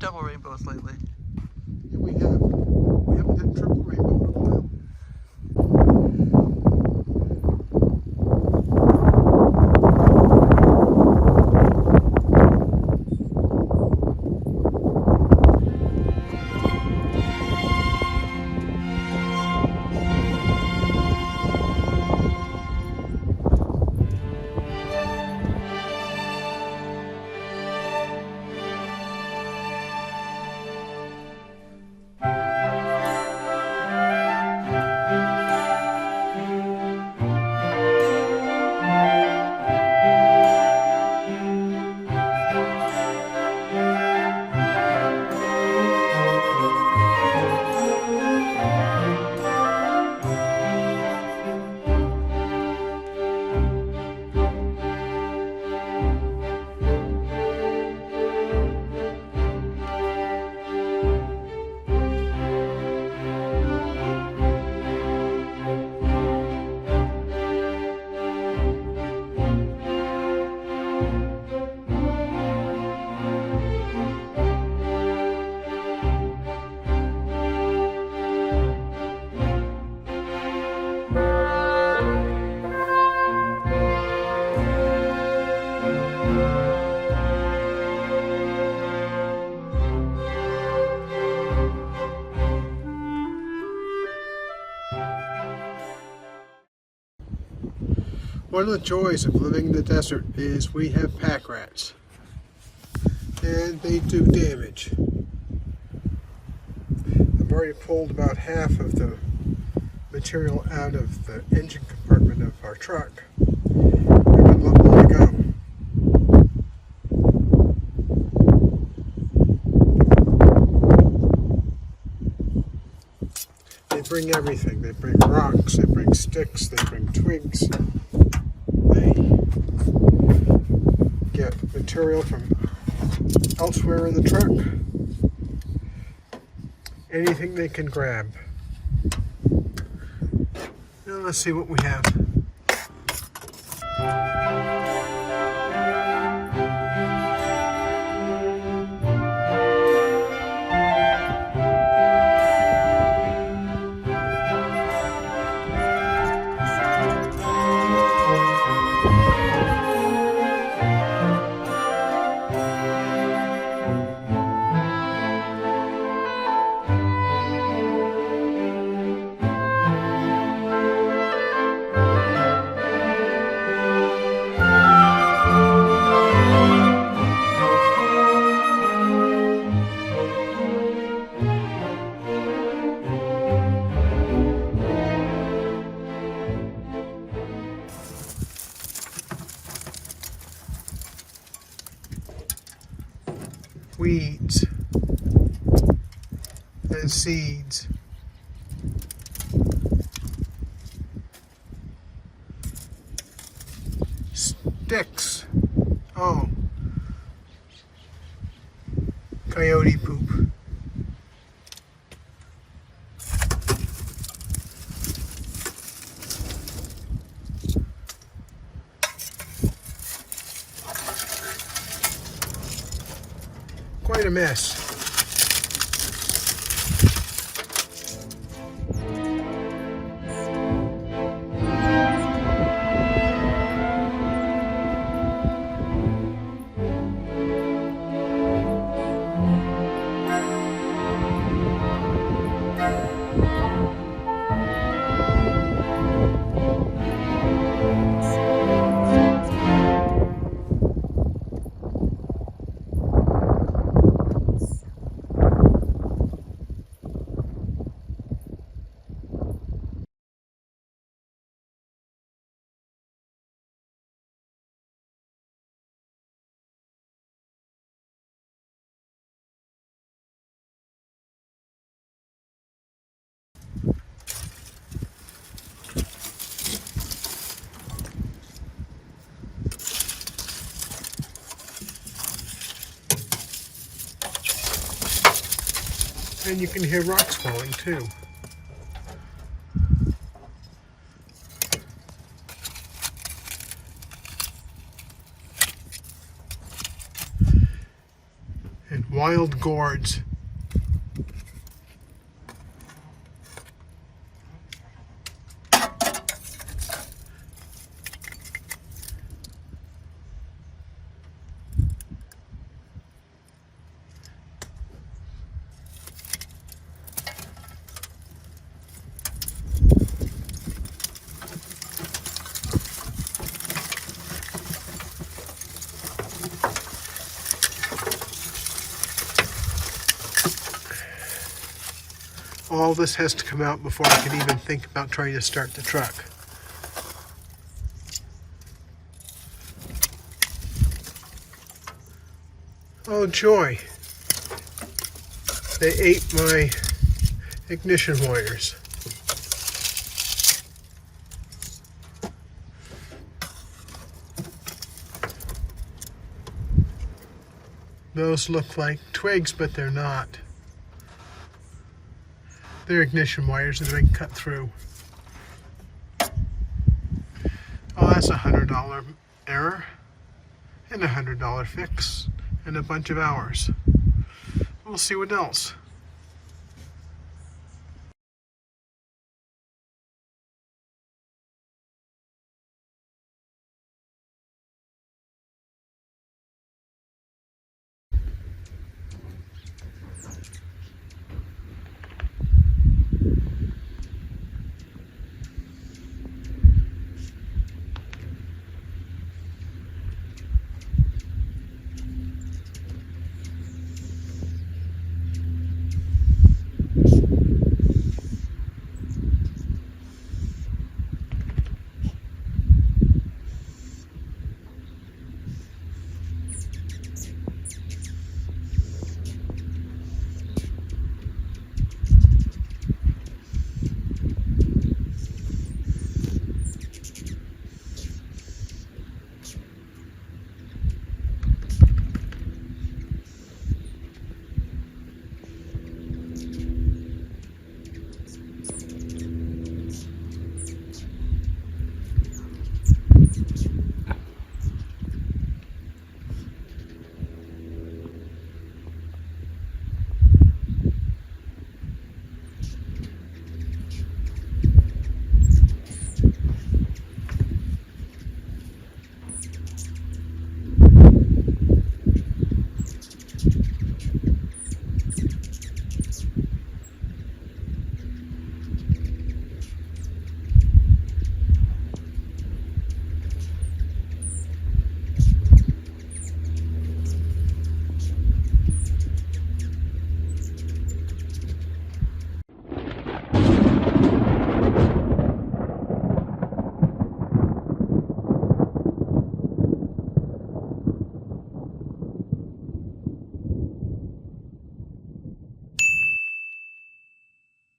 double rainbows lately. Yeah, we have. We haven't had triple rainbow in a while. One of the joys of living in the desert is we have pack rats, and they do damage. I've already pulled about half of the material out of the engine compartment of our truck. I've got a lot more to go. They bring everything. They bring rocks, they bring sticks, they bring twigs. They get material from elsewhere in the truck. Anything they can grab. Now let's see what we have. Weeds and seeds. Sticks. Oh. Coyote poop. Quite a mess. And you can hear rocks falling too. And wild gourds. All this has to come out before I can even think about trying to start the truck. Oh joy, they ate my ignition wires. Those look like twigs, but they're not. They're ignition wires that have been cut through. Oh, that's $100 error and $100 fix and a bunch of hours. We'll see what else.